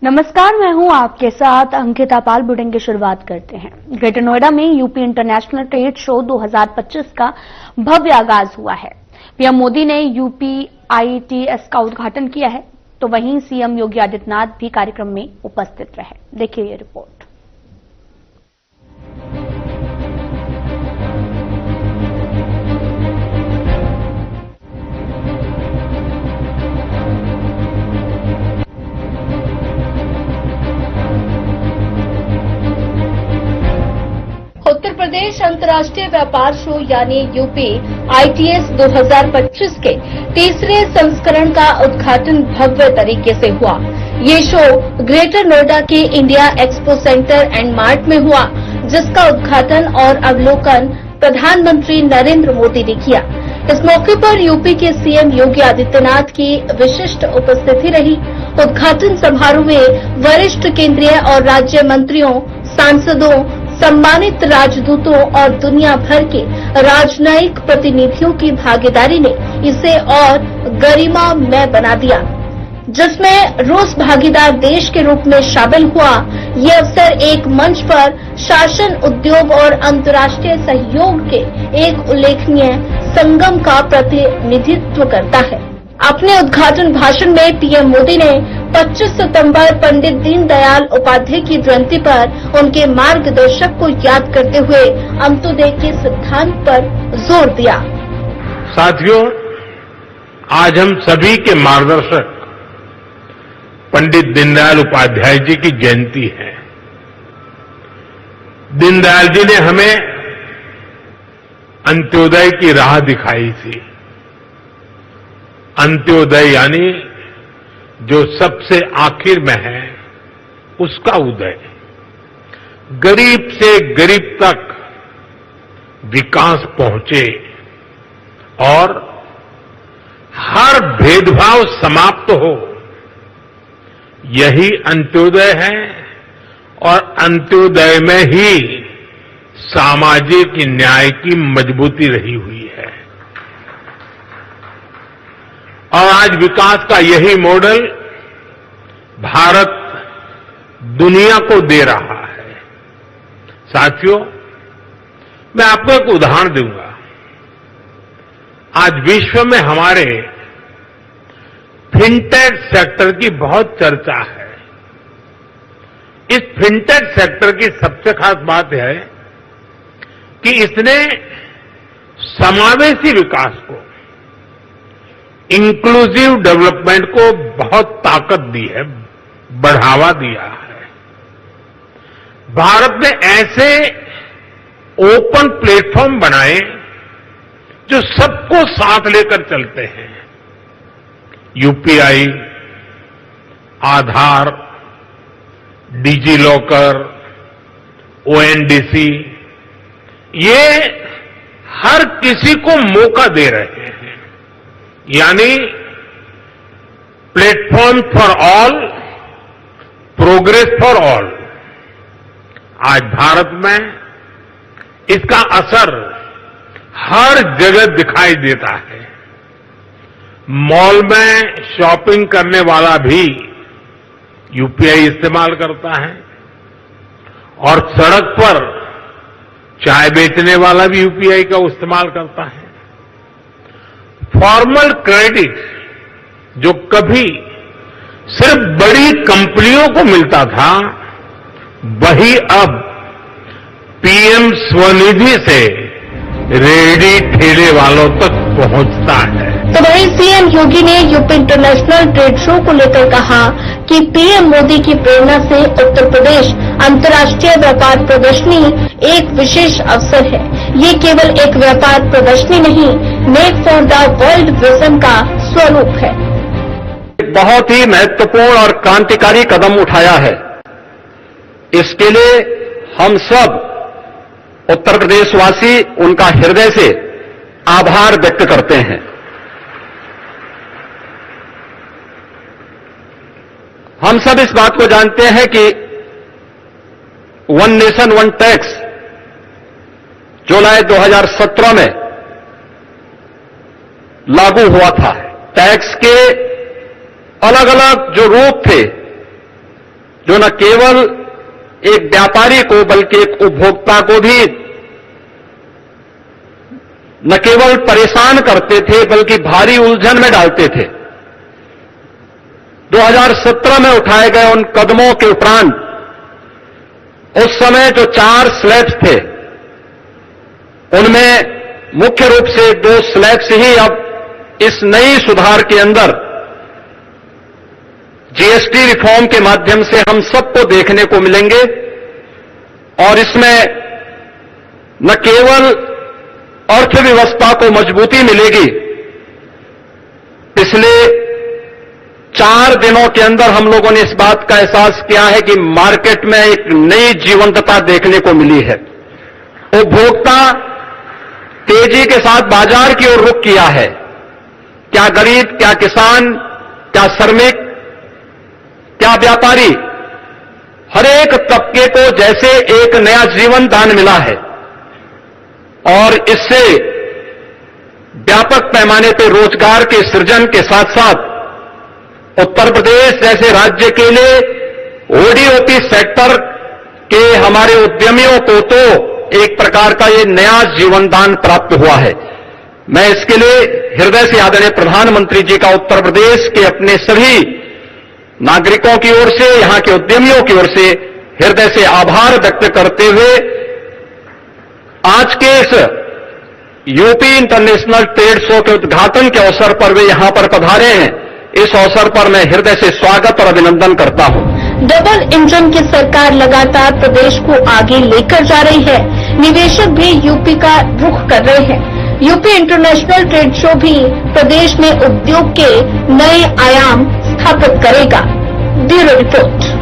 नमस्कार, मैं हूं आपके साथ अंकिता पाल। बुलेटिन की शुरुआत करते हैं। ग्रेटर नोएडा में यूपी इंटरनेशनल ट्रेड शो 2025 का भव्य आगाज हुआ है। पीएम मोदी ने यूपी ITS का उद्घाटन किया है, तो वहीं सीएम योगी आदित्यनाथ भी कार्यक्रम में उपस्थित रहे। देखिए ये रिपोर्ट। उत्तर प्रदेश अंतर्राष्ट्रीय व्यापार शो यानी यूपी ITS 2025 के तीसरे संस्करण का उद्घाटन भव्य तरीके से हुआ। ये शो ग्रेटर नोएडा के India expo centre and mart में हुआ, जिसका उद्घाटन और अवलोकन प्रधानमंत्री नरेंद्र मोदी ने किया। इस मौके पर यूपी के सीएम योगी आदित्यनाथ की विशिष्ट उपस्थिति रही। उद्घाटन समारोह में वरिष्ठ केंद्रीय और राज्य मंत्रियों, सांसदों, सम्मानित राजदूतों और दुनिया भर के राजनयिक प्रतिनिधियों की भागीदारी ने इसे और गरिमामय बना दिया, जिसमें रूस भागीदार देश के रूप में शामिल हुआ। ये अवसर एक मंच पर शासन, उद्योग और अंतर्राष्ट्रीय सहयोग के एक उल्लेखनीय संगम का प्रतिनिधित्व करता है। अपने उद्घाटन भाषण में पीएम मोदी ने 25 सितंबर पंडित दीनदयाल उपाध्याय की जयंती पर उनके मार्गदर्शक को याद करते हुए अंत्योदय के सिद्धांत पर जोर दिया। साथियों, आज हम सभी के मार्गदर्शक पंडित दीनदयाल उपाध्याय जी की जयंती है। दीनदयाल जी ने हमें अंत्योदय की राह दिखाई थी। अंत्योदय यानी जो सबसे आखिर में है, उसका उदय। गरीब से गरीब तक विकास पहुंचे और हर भेदभाव समाप्त हो, यही अंत्योदय है। और अंत्योदय में ही सामाजिक न्याय की मजबूती रही हुई है। और आज विकास का यही मॉडल भारत दुनिया को दे रहा है। साथियों, मैं आपको एक उदाहरण दूंगा। आज विश्व में हमारे फिनटेक सेक्टर की बहुत चर्चा है। इस फिनटेक सेक्टर की सबसे खास बात है कि इसने समावेशी विकास को, इंक्लूसिव डेवलपमेंट को बहुत ताकत दी है, बढ़ावा दिया है। भारत ने ऐसे ओपन प्लेटफॉर्म बनाए जो सबको साथ लेकर चलते हैं। UPI, आधार, डिजी लॉकर, ONDC, ये हर किसी को मौका दे रहे हैं। यानी platform for all, progress for all. आज भारत में इसका असर हर जगह दिखाई देता है। मॉल में शॉपिंग करने वाला भी UPI इस्तेमाल करता है और सड़क पर चाय बेचने वाला भी UPI का इस्तेमाल करता है। फॉर्मल क्रेडिट जो कभी सिर्फ बड़ी कंपनियों को मिलता था, वही अब PM स्वनिधि से रेहड़ी ठेले वालों तक पहुंचता है। तो वहीं सीएम योगी ने यूपी इंटरनेशनल ट्रेड शो को लेकर कहा कि पीएम मोदी की प्रेरणा से उत्तर प्रदेश अंतर्राष्ट्रीय व्यापार प्रदर्शनी एक विशेष अवसर है। ये केवल एक व्यापार प्रदर्शनी नहीं, make for the world vision का स्वरूप है। बहुत ही महत्वपूर्ण और क्रांतिकारी कदम उठाया है। इसके लिए हम सब उत्तर प्रदेशवासी उनका हृदय से आभार व्यक्त करते हैं। हम सब इस बात को जानते हैं कि वन नेशन वन टैक्स जुलाई 2017 में लागू हुआ था। टैक्स के अलग अलग जो रूप थे जो न केवल एक व्यापारी को बल्कि एक उपभोक्ता को भी न केवल परेशान करते थे बल्कि भारी उलझन में डालते थे। 2017 में उठाए गए उन कदमों के उपरांत उस समय जो 4 स्लैब्स थे उनमें मुख्य रूप से 2 स्लैब्स ही अब इस नई सुधार के अंदर जीएसटी रिफॉर्म के माध्यम से हम सबको देखने को मिलेंगे। और इसमें न केवल अर्थव्यवस्था को मजबूती मिलेगी, पिछले 4 दिनों के अंदर हम लोगों ने इस बात का एहसास किया है कि मार्केट में एक नई जीवंतता देखने को मिली है। उपभोक्ता तेजी के साथ बाजार की ओर रुख किया है। क्या गरीब, क्या किसान, क्या श्रमिक, क्या व्यापारी, हर एक तबके को जैसे एक नया जीवन दान मिला है और इससे व्यापक पैमाने पर रोजगार के सृजन के साथ साथ उत्तर प्रदेश जैसे राज्य के लिए ओडीओपी सेक्टर के हमारे उद्यमियों को तो एक प्रकार का ये नया जीवन दान प्राप्त हुआ है। मैं इसके लिए हृदय से आदरणीय प्रधानमंत्री जी का उत्तर प्रदेश के अपने सभी नागरिकों की ओर से, यहां के उद्यमियों की ओर से हृदय से आभार व्यक्त करते हुए आज के इस यूपी इंटरनेशनल ट्रेड शो के उद्घाटन के अवसर पर वे यहां पर पधारे हैं। इस अवसर पर मैं हृदय से स्वागत और अभिनंदन करता हूं। डबल इंजन की सरकार लगातार प्रदेश को आगे लेकर जा रही है। निवेशक भी यूपी का रुख कर रहे हैं। यूपी इंटरनेशनल ट्रेड शो भी प्रदेश में उद्योग के नए आयाम स्थापित करेगा। Bureau report.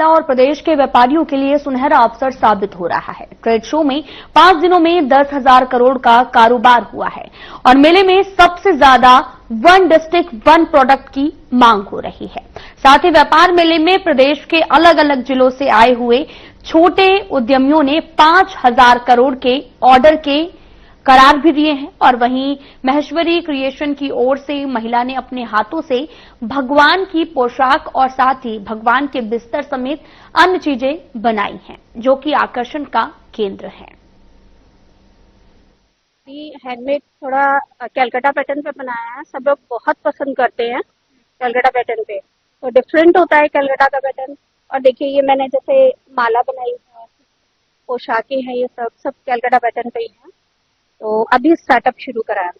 और प्रदेश के व्यापारियों के लिए सुनहरा अवसर साबित हो रहा है। ट्रेड शो में 5 दिनों में 10,000 करोड़ का कारोबार हुआ है और मेले में सबसे ज्यादा 1 डिस्ट्रिक्ट 1 प्रोडक्ट की मांग हो रही है। साथ ही व्यापार मेले में प्रदेश के अलग अलग जिलों से आए हुए छोटे उद्यमियों ने 5,000 करोड़ के ऑर्डर के करार भी दिए हैं और वहीं महेश्वरी क्रिएशन की ओर से महिला ने अपने हाथों से भगवान की पोशाक और साथ ही भगवान के बिस्तर समेत अन्य चीजें बनाई हैं, जो कि आकर्षण का केंद्र है। हैंडमेड थोड़ा कलकत्ता पैटर्न पे बनाया है। सब लोग बहुत पसंद करते हैं कलकत्ता पैटर्न पे, तो डिफरेंट होता है कलकत्ता का पैटर्न। और देखिए ये मैंने जैसे माला बनाई है, पोशाकें हैं, ये सब कलकत्ता पैटर्न पे ही है। तो अभी स्टार्टअप शुरू करा है।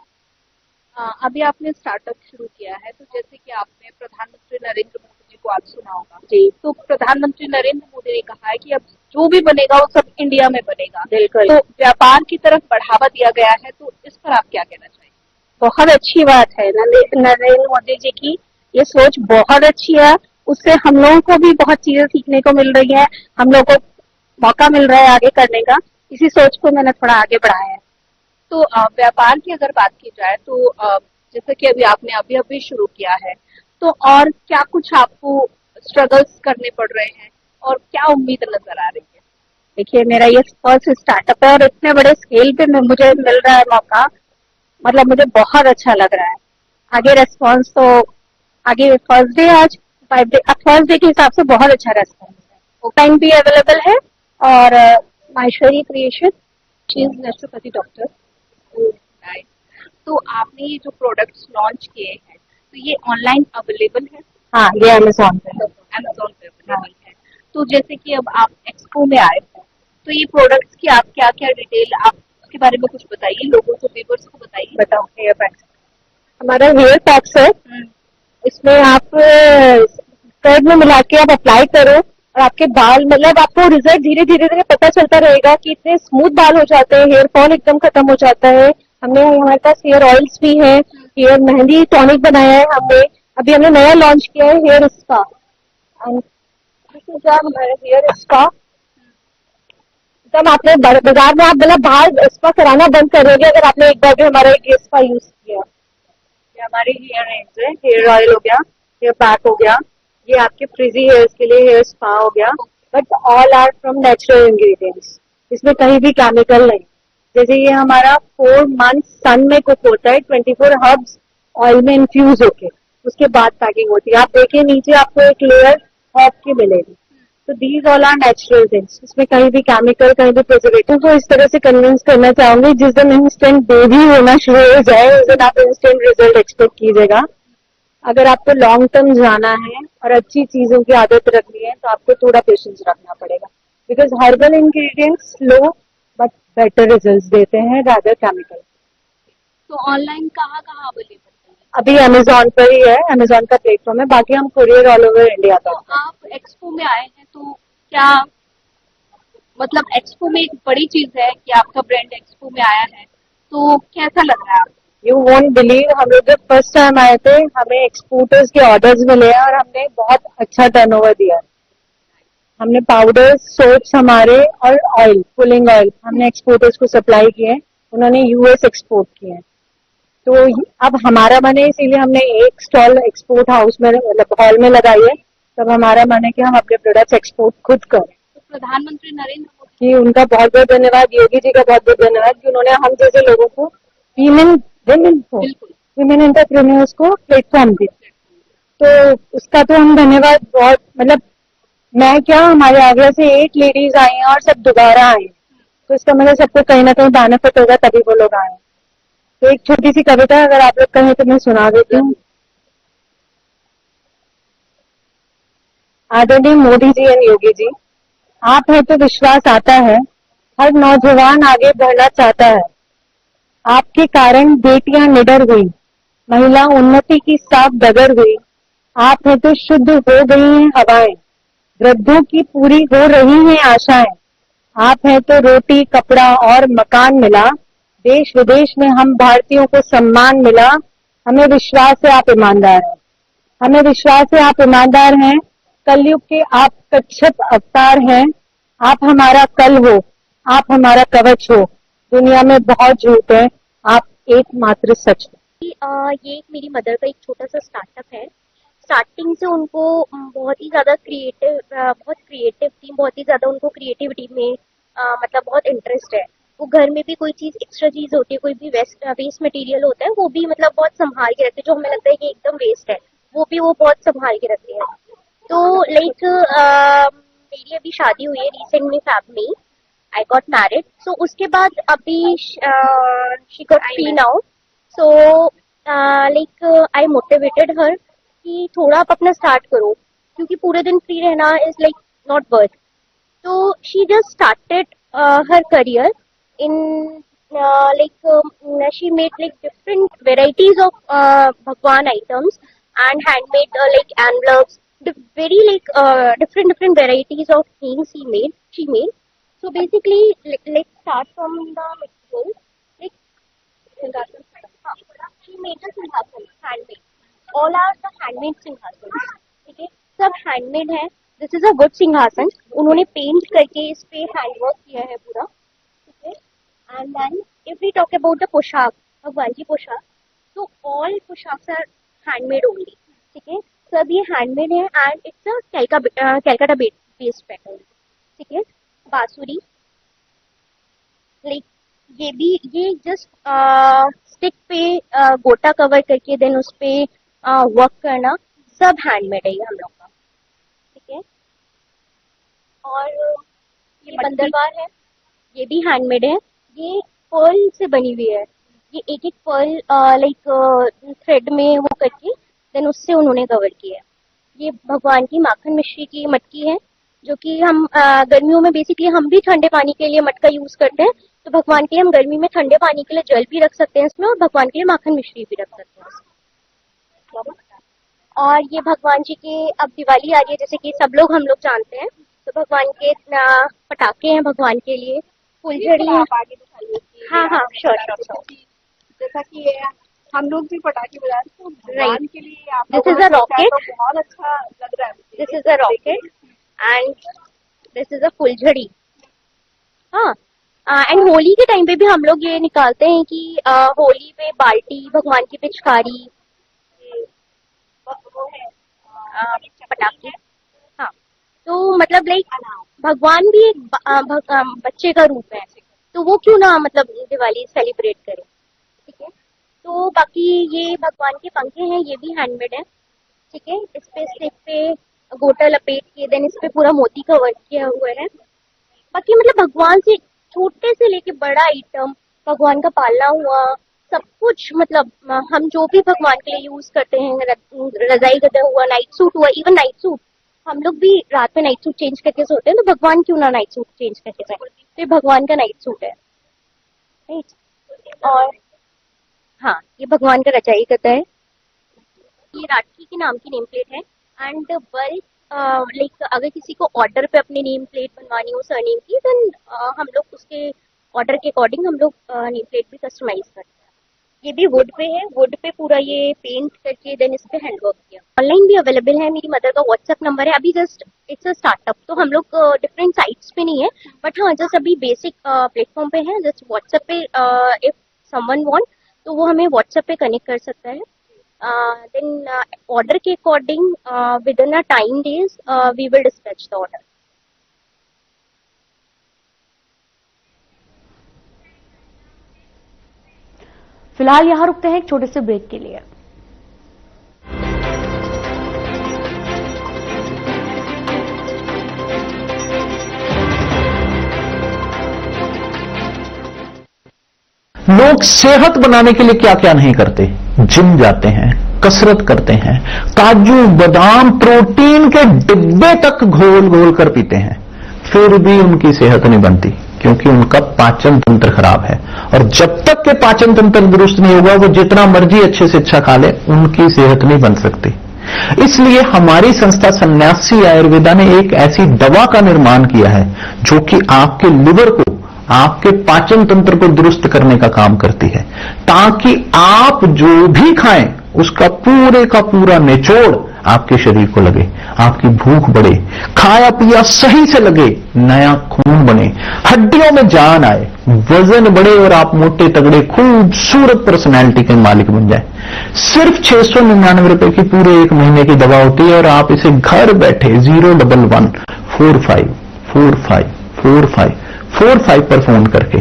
अभी आपने स्टार्टअप शुरू किया है, तो जैसे कि आपने प्रधानमंत्री नरेंद्र मोदी जी को आज सुना होगा जी, तो प्रधानमंत्री नरेंद्र मोदी ने कहा है कि अब जो भी बनेगा वो सब इंडिया में बनेगा। बिल्कुल। तो व्यापार की तरफ बढ़ावा दिया गया है, तो इस पर आप क्या कहना चाहिए? बहुत अच्छी बात है। नरेंद्र मोदी जी की ये सोच बहुत अच्छी है। उससे हम लोगों को भी बहुत चीजें सीखने को मिल रही है, हम लोग को मौका मिल रहा है आगे करने का। इसी सोच को मैंने थोड़ा आगे बढ़ाया है। तो व्यापार की अगर बात की जाए तो जैसे कि अभी आपने अभी शुरू किया है, तो और क्या कुछ आपको स्ट्रगल्स करने पड़ रहे हैं और क्या उम्मीद नजर आ रही है? देखिए मेरा ये फर्स्ट स्टार्टअप है और इतने बड़े स्केल पे मुझे मिल रहा है मौका, मतलब मुझे बहुत अच्छा लग रहा है। आगे रेस्पॉन्स तो आगे फर्स्ट डे, आज 5 डे, फर्स्ट डे के हिसाब से बहुत अच्छा रेस्पॉन्स है। टाइम भी अवेलेबल है और Maheshwari creation, she is naturopathy doctor. तो आपने ये जो प्रोडक्ट्स लॉन्च किए हैं, तो ये ऑनलाइन अवेलेबल है? हाँ, ये अमेज़न पे अवेलेबल है। तो जैसे कि अब आप एक्सपो में आए हैं, तो ये प्रोडक्ट्स की आप क्या क्या डिटेल, आप उसके बारे में कुछ बताइए, लोगों को, व्यूअर्स को बताइए। बताओ। हेयर पैक्स, हमारा हेयर पैक्स है। इसमें आप थ्रेड में मिला के आप अप्लाई करो और आपके बाल, मतलब आपको रिजल्ट धीरे धीरे पता चलता रहेगा कि इतने स्मूथ बाल हो जाते हैं, हेयर फॉल एकदम खत्म हो जाता है। हमारे पास हेयर ऑयल्स भी हैं, हेयर मेहंदी टॉनिक बनाया है हमने। अभी हमने नया लॉन्च किया है हेयर स्पा। हमारे हेयर स्पा एकदम, आपने बाजार में आप मतलब बाहर स्पा कराना बंद करोगे अगर आपने एक बार भी हमारा हेयर स्पा यूज किया। ये हमारे हेयर रेंज है, हेयर ऑयल हो गया, हेयर पैक हो गया, ये आपके फ्रिजी हेयर्स के लिए हेयर स्पा हो गया। But all are from natural ingredients. इसमें कहीं भी केमिकल नहीं। जैसे ये हमारा 4 मंथ सन में कुक होता है, 24 हर्ब्स ऑयल में इन्फ्यूज होके उसके बाद पैकिंग होती है। आप देखिए नीचे आपको एक लेयर हर्ब की मिलेगी। तो these all are natural things. इसमें कहीं भी केमिकल, कहीं भी प्रिजर्वेटिव को इस तरह से कन्विंस करना चाहूंगी, जिस दिन इंस्टेंट बेबी होना शुरू हो जाए उस दिन आप इंस्टेंट रिजल्ट एक्सपेक्ट कीजिएगा। अगर आपको लॉन्ग टर्म जाना है और अच्छी चीजों की आदत रखनी है तो आपको थोड़ा पेशेंस रखना पड़ेगा, because herbal ingredients slow but better results देते हैं रादर केमिकल। तो ऑनलाइन कहाँ कहाँ अवेलेबल है? अभी अमेजोन पर ही है, अमेजोन का प्लेटफॉर्म है, बाकी हम कुरियर ऑल ओवर इंडिया तो करते हैं। आप एक्सपो में आए हैं तो क्या मतलब एक्सपो में एक बड़ी चीज है कि आपका ब्रांड एक्सपो में आया है, तो कैसा लग रहा है आपको? यू वोंट बिलीव, हम लोग जब फर्स्ट टाइम आए थे हमें एक्सपोर्टर्स के ऑर्डर्स मिले हैं और हमने बहुत अच्छा टर्नओवर दिया है। हमने पाउडर, सोप्स हमारे और ऑयल, पुलिंग ऑयल हमने एक्सपोर्टर्स को सप्लाई किए हैं, उन्होंने यूएस एक्सपोर्ट किए हैं। तो अब हमारा मन है, इसीलिए हमने एक स्टॉल एक्सपोर्ट हाउस में मतलब हॉल में लगाई है। तब हमारा मन है कि हम अपने प्रोडक्ट्स एक्सपोर्ट खुद करें। तो प्रधानमंत्री नरेंद्र मोदी कि उनका बहुत बहुत धन्यवाद, योगी जी का बहुत बहुत धन्यवाद कि उन्होंने हम जैसे लोगों को, विमेन एंटरप्रेन्योर्स को प्लेटफॉर्म दिया। तो उसका तो हम धन्यवाद बहुत, मतलब मैं क्या, हमारे आगरा से 8 लेडीज आई हैं और सब दोबारा आई हैं। तो इसका मतलब सबको कहीं ना कहीं बेनिफिट होगा तभी वो लोग आए। तो एक छोटी सी कविता अगर आप लोग कहें तो मैं सुना देती हूँ। आदरणीय मोदी जी एंड योगी जी, आप हैं तो विश्वास आता है, हर नौजवान आगे बढ़ना चाहता है। आपके कारण बेटियां निडर हुई, महिला उन्नति की साफ डगर हुई। आप हैं तो शुद्ध हो गई हैं हवाएं, वृद्धों की पूरी हो रही हैं आशाएं। आप हैं तो रोटी, कपड़ा और मकान मिला, देश विदेश में हम भारतीयों को सम्मान मिला। हमें विश्वास है आप ईमानदार हैं, हमें विश्वास है आप ईमानदार हैं। कलयुग के आप कच्छप अवतार हैं। आप हमारा कल हो, आप हमारा कवच हो। दुनिया में बहुत झूठ है, आप एकमात्र सच हो। ये एक मेरी मदर का एक छोटा सा स्टार्टअप है। स्टार्टिंग से उनको बहुत ही ज़्यादा बहुत क्रिएटिव थी, बहुत ही ज़्यादा उनको क्रिएटिविटी में मतलब बहुत इंटरेस्ट है। वो घर में भी कोई चीज़ एक्स्ट्रा चीज़ होती है, कोई भी वेस्ट मटेरियल होता है, वो भी मतलब बहुत संभाल के रखते हैं। जो हमें लगता है कि एकदम वेस्ट है, वो भी वो बहुत संभाल के रखते हैं। तो लाइक मेरी अभी शादी हुई है रिसेंट में, फैब में आई गॉट मैरिड। सो उसके बाद अभी she got free now. So like I motivated her कि थोड़ा आप अपना स्टार्ट करो, क्योंकि पूरे दिन फ्री रहना इज लाइक नॉट वर्थ। तो she just started her career in like she made like different varieties of bhagwan items and handmade like envelopes, very like different varieties of things she made. So basically let's start from the material, like singhasan. She made the singhasan handmade. All are the handmade singhasans, ठीक है, सब handmade है। This is a would सिंहासन, उन्होंने paint करके इस पे handwork किया है पूरा, ठीक है। And then if we talk about the पोशाक, भगवान की पोशाक, तो ऑल पोशाक्स आर हैंडमेड ओनली, ठीक है, सब ये हैंडमेड है। And it's a Calcutta based pattern, ठीक है। बांसुरी, लाइक ये जस्ट स्टिक पे गोटा कवर करके देन उस पे वर्क करना, सब हैंडमेड है ये हम लोग का, ठीक है। और ये बंदरवार है, ये भी हैंडमेड है। ये पर्ल से बनी हुई है, ये एक एक पर्ल लाइक थ्रेड में वो करके देन उससे उन्होंने कवर किया है। ये भगवान की माखन मिश्री की मटकी है, जो कि हम गर्मियों में बेसिकली हम भी ठंडे पानी के लिए मटका यूज करते हैं। तो भगवान के लिए हम गर्मी में ठंडे पानी के लिए जल भी रख सकते हैं इसमें, और भगवान के लिए माखन मिश्री भी रख सकते हैं इसमें। और ये भगवान जी के, अब दिवाली आ रही है जैसे कि सब लोग हम लोग जानते हैं, तो भगवान के पटाखे हैं भगवान के लिए, फुलझड़ी है। हाँ श्योर। जैसा कि हम लोग भी पटाखे बजाते हैं, तो भगवान के लिए आप दिस इज अ रॉकेट, तो बहुत अच्छा लग रहा है। This is a rocket and this is a फुलझड़ी। हाँ, एंड होली के टाइम पे भी हम लोग ये निकालते हैं कि होली पे बाल्टी, भगवान की पिचकारी, पटाखे। हाँ, तो मतलब लाइक भगवान भी एक बच्चे का रूप है, तो वो क्यों ना मतलब दिवाली सेलिब्रेट करे, ठीक है। तो बाकी ये भगवान के पंखे हैं, ये भी हैंडमेड है, ठीक है। इस पे स्टिक पे गोटा लपेट के देन इस पे पूरा मोती का वर्क किया हुआ है। बाकी मतलब भगवान से छोटे से लेके बड़ा आइटम, भगवान का पालना हुआ, सब कुछ मतलब हम जो भी भगवान के लिए यूज करते हैं, रजाई गदा हुआ, नाइट सूट हुआ, इवन नाइट सूट हम लोग भी रात में नाइट सूट चेंज करके सोते हैं, तो भगवान क्यों ना नाइट सूट चेंज करके जाए, तो ये भगवान का नाइट सूट है, राइट। और हाँ, ये भगवान का रजाई गदा है, ये राठी के नाम की नेम प्लेट है। एंड बल्क लाइक अगर किसी को ऑर्डर पे अपनी नेम प्लेट बनवानी हो सरनेम की, देन हम लोग उसके ऑर्डर के अकॉर्डिंग हम लोग नेम प्लेट भी कस्टमाइज करते हैं। ये भी वुड पे है, वुड पे पूरा ये पेंट करके देन इस पे हैंडवर्क किया। ऑनलाइन भी अवेलेबल है, मेरी मदर का व्हाट्सएप नंबर है, अभी जस्ट इट्स अ स्टार्टअप, तो हम लोग डिफरेंट साइट्स पे नहीं है, बट हाँ जस्ट अभी बेसिक प्लेटफॉर्म पे है। जस्ट व्हाट्सएप पे इफ समवन वांट तो वो हमें व्हाट्सएप पे कनेक्ट कर सकता है। देन ऑर्डर के according within a time days we will dispatch the order. फिलहाल यहां रुकते हैं एक छोटे से ब्रेक के लिए। लोग सेहत बनाने के लिए क्या क्या नहीं करते, जिम जाते हैं, कसरत करते हैं, काजू बादाम प्रोटीन के डिब्बे तक घोल घोल कर पीते हैं, फिर भी उनकी सेहत नहीं बनती, क्योंकि उनका पाचन तंत्र खराब है। और जब तक के पाचन तंत्र दुरुस्त नहीं होगा, वो जितना मर्जी अच्छे से अच्छा खा ले, उनकी सेहत नहीं बन सकती। इसलिए हमारी संस्था सन्यासी आयुर्वेदा ने एक ऐसी दवा का निर्माण किया है जो कि आपके लिवर को, आपके पाचन तंत्र को दुरुस्त करने का काम करती है, ताकि आप जो भी खाएं उसका पूरे का पूरा निचोड़ आपके शरीर को लगे, आपकी भूख बढ़े, खाया पिया सही से लगे, नया खून बने, हड्डियों में जान आए, वजन बढ़े और आप मोटे तगड़े खूबसूरत पर्सनैलिटी के मालिक बन जाए। सिर्फ 699 रुपए की पूरे एक महीने की दवा होती है और आप इसे घर बैठे 01145454545 पर फोन करके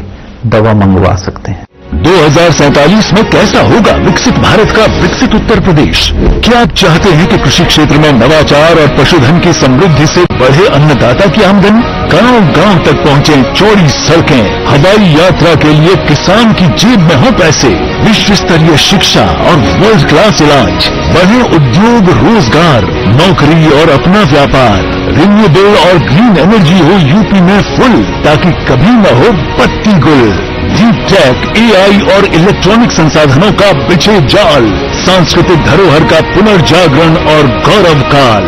दवा मंगवा सकते हैं। 2047 में कैसा होगा विकसित भारत का विकसित उत्तर प्रदेश? क्या आप चाहते हैं कि कृषि क्षेत्र में नवाचार और पशुधन की समृद्धि से बढ़े अन्नदाता की आमदनी, गांव-गांव तक पहुंचे चौड़ी सड़कें, हवाई यात्रा के लिए किसान की जेब में हो पैसे, विश्व स्तरीय शिक्षा और वर्ल्ड क्लास इलाज, बढ़े उद्योग, रोजगार, नौकरी और अपना व्यापार, रिन्यूएबल और ग्रीन एनर्जी हो यूपी में फुल, ताकि कभी न हो पत्ती गुल। डीप टेक, एआई और इलेक्ट्रॉनिक संसाधनों का बिछे जाल, सांस्कृतिक धरोहर का पुनर्जागरण और गौरव काल।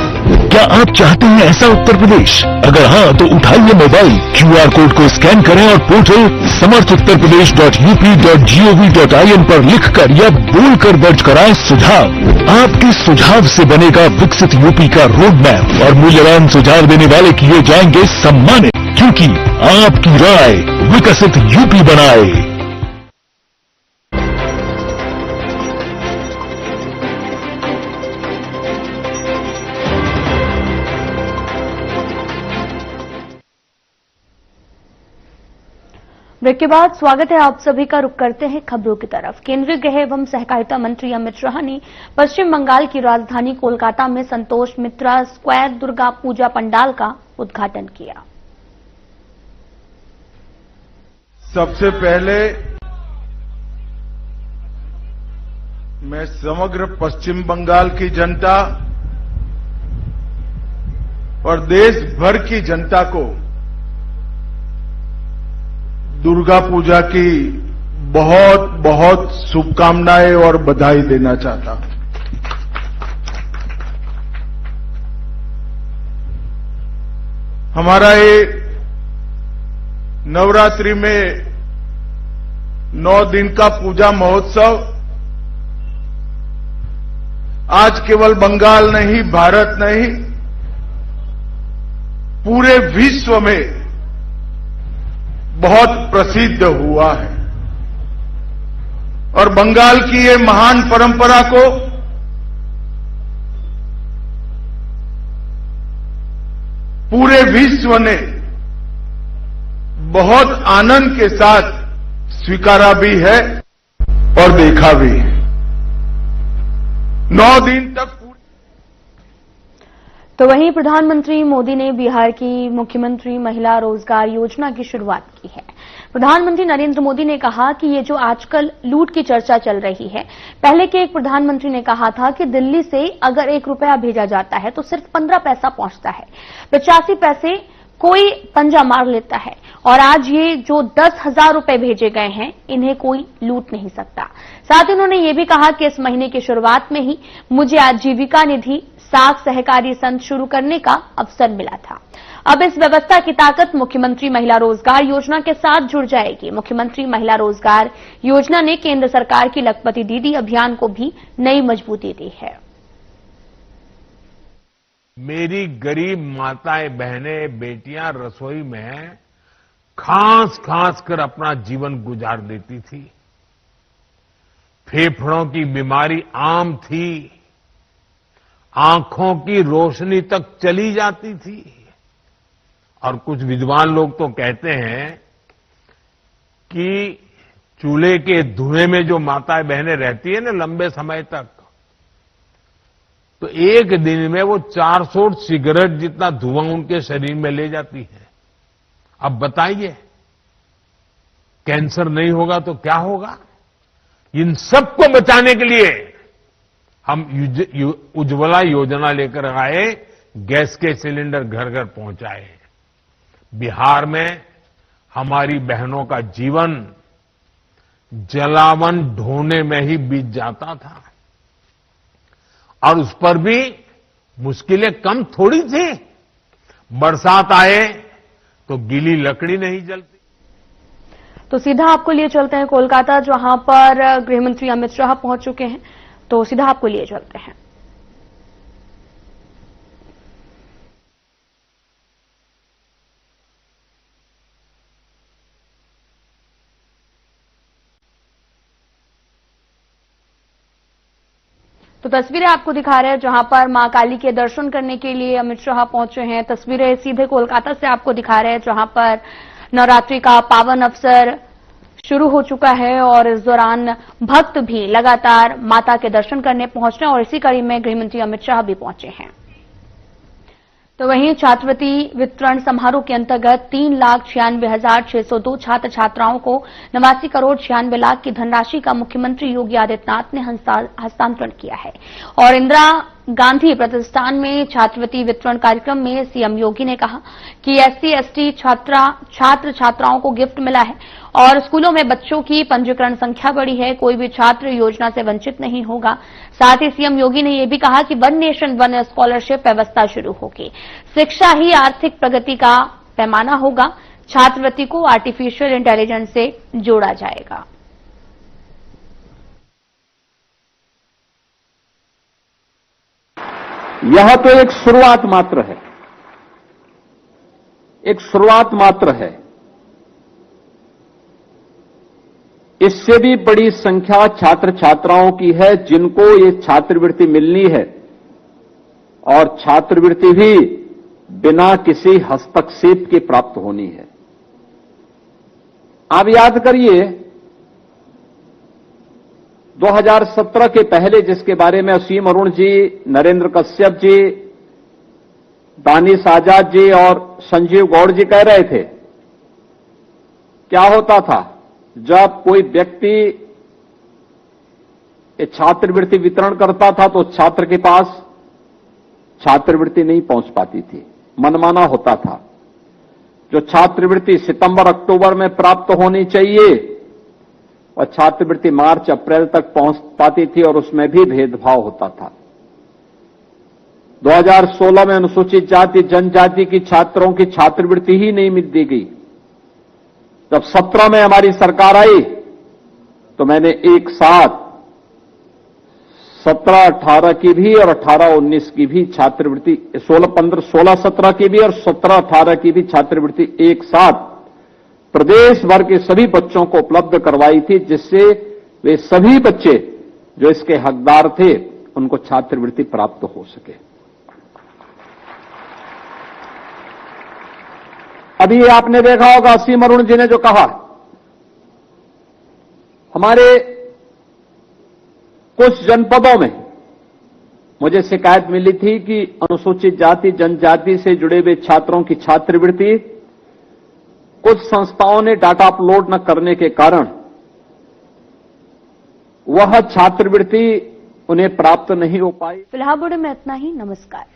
क्या आप चाहते हैं ऐसा उत्तर प्रदेश? अगर हाँ तो उठाइए मोबाइल, क्यूआर कोड को स्कैन करें और पोर्टल samarthuttarpradesh.up.gov.in पर लिखकर या बोलकर दर्ज कराएं सुझाव। आपके सुझाव से बनेगा विकसित यूपी का रोड मैप और मूल्यवान सुझाव देने वाले किए जाएंगे सम्मानित, क्योंकि आपकी राय विकसित यूपी बनाए। ब्रेक के बाद स्वागत है आप सभी का। रुक करते हैं खबरों की तरफ। केंद्रीय गृह एवं सहकारिता मंत्री अमित शाह ने पश्चिम बंगाल की राजधानी कोलकाता में संतोष मित्रा स्क्वायर दुर्गा पूजा पंडाल का उद्घाटन किया। सबसे पहले मैं समग्र पश्चिम बंगाल की जनता और देश भर की जनता को दुर्गा पूजा की बहुत बहुत शुभकामनाएं और बधाई देना चाहता हूं। हमारा ये नवरात्रि में 9 दिन का पूजा महोत्सव आज केवल बंगाल नहीं, भारत नहीं, पूरे विश्व में बहुत प्रसिद्ध हुआ है। और बंगाल की ये महान परंपरा को पूरे विश्व ने बहुत आनंद के साथ स्वीकारा भी है और देखा भी है। 9 दिन तक। तो वहीं प्रधानमंत्री मोदी ने बिहार की मुख्यमंत्री महिला रोजगार योजना की शुरुआत की है। प्रधानमंत्री नरेंद्र मोदी ने कहा कि ये जो आजकल लूट की चर्चा चल रही है, पहले के एक प्रधानमंत्री ने कहा था कि दिल्ली से अगर 1 रुपया भेजा जाता है तो सिर्फ 15 पैसा पहुंचता है, 85 पैसे कोई पंजा मार लेता है, और आज ये जो 10,000 रुपए भेजे गए हैं इन्हें कोई लूट नहीं सकता। साथ ही उन्होंने ये भी कहा कि इस महीने की शुरुआत में ही मुझे आजीविका निधि साख सहकारी संघ शुरू करने का अवसर मिला था। अब इस व्यवस्था की ताकत मुख्यमंत्री महिला रोजगार योजना के साथ जुड़ जाएगी। मुख्यमंत्री महिला रोजगार योजना ने केंद्र सरकार की लखपति दीदी अभियान को भी नई मजबूती दी है। मेरी गरीब माताएं, बहनें, बेटियां रसोई में खास कर अपना जीवन गुजार देती थी। फेफड़ों की बीमारी आम थी, आंखों की रोशनी तक चली जाती थी, और कुछ विद्वान लोग तो कहते हैं कि चूल्हे के धुएं में जो माताएं बहनें रहती है ना लंबे समय तक, तो एक दिन में वो 400 सिगरेट जितना धुआं उनके शरीर में ले जाती है। अब बताइए, कैंसर नहीं होगा तो क्या होगा? इन सबको बचाने के लिए हम उज्ज्वला योजना लेकर आए, गैस के सिलेंडर घर घर पहुंचाए। बिहार में हमारी बहनों का जीवन जलावन ढोने में ही बीत जाता था, और उस पर भी मुश्किलें कम थोड़ी थी। बरसात आए तो गीली लकड़ी नहीं जलती। तो सीधा आपको लिए चलते हैं कोलकाता, जहां पर गृहमंत्री अमित शाह पहुंच चुके हैं। तो सीधा आपको लिए चलते हैं। तो तस्वीरें आपको दिखा रहे हैं जहां पर मां काली के दर्शन करने के लिए अमित शाह पहुंचे हैं। तस्वीरें सीधे कोलकाता से आपको दिखा रहे हैं जहां पर नवरात्रि का पावन अवसर शुरू हो चुका है, और इस दौरान भक्त भी लगातार माता के दर्शन करने पहुंच रहे हैं, और इसी कड़ी में गृहमंत्री अमित शाह भी पहुंचे हैं। तो वहीं छात्रवृत्ति वितरण समारोह के अंतर्गत 3,96,602 छात्र छात्राओं को 89 करोड़ 96 लाख की धनराशि का मुख्यमंत्री योगी आदित्यनाथ ने हस्तांतरण किया है। और इंदिरा गांधी प्रतिष्ठान में छात्रवृत्ति वितरण कार्यक्रम में सीएम योगी ने कहा कि SC/ST छात्र छात्राओं को गिफ्ट मिला है, और स्कूलों में बच्चों की पंजीकरण संख्या बढ़ी है। कोई भी छात्र योजना से वंचित नहीं होगा। साथ ही सीएम योगी ने यह भी कहा कि 1 नेशन 1 स्कॉलरशिप व्यवस्था शुरू होगी। शिक्षा ही आर्थिक प्रगति का पैमाना होगा। छात्रवृत्ति को आर्टिफिशियल इंटेलिजेंस से जोड़ा जाएगा। यह तो एक शुरुआत मात्र है, एक शुरुआत मात्र है। इससे भी बड़ी संख्या छात्र छात्राओं की है जिनको ये छात्रवृत्ति मिलनी है, और छात्रवृत्ति भी बिना किसी हस्तक्षेप के प्राप्त होनी है। आप याद करिए 2017 के पहले, जिसके बारे में असीम अरुण जी, नरेंद्र कश्यप जी, दानिश आजाद जी और संजीव गौड़ जी कह रहे थे, क्या होता था जब कोई व्यक्ति छात्रवृत्ति वितरण करता था तो छात्र के पास छात्रवृत्ति नहीं पहुंच पाती थी, मनमाना होता था। जो छात्रवृत्ति सितंबर अक्टूबर में प्राप्त होनी चाहिए और छात्रवृत्ति मार्च अप्रैल तक पहुंच पाती थी, और उसमें भी भेदभाव होता था। 2016 में अनुसूचित जाति जनजाति की छात्रों की छात्रवृत्ति ही नहीं मिल दी गई। जब 17 में हमारी सरकार आई तो मैंने एक साथ 17-18 की भी और 18-19 की भी छात्रवृत्ति, 16-17 की भी और 17-18 की भी छात्रवृत्ति एक साथ प्रदेश भर के सभी बच्चों को उपलब्ध करवाई थी, जिससे वे सभी बच्चे जो इसके हकदार थे उनको छात्रवृत्ति प्राप्त हो सके। अभी ये आपने देखा होगा असीम अरुण जी ने जो कहा, हमारे कुछ जनपदों में मुझे शिकायत मिली थी कि अनुसूचित जाति जनजाति से जुड़े हुए छात्रों की छात्रवृत्ति कुछ संस्थाओं ने डाटा अपलोड न करने के कारण वह छात्रवृत्ति उन्हें प्राप्त नहीं हो पाई। फिलहाल बुलेटिन में इतना ही। नमस्कार।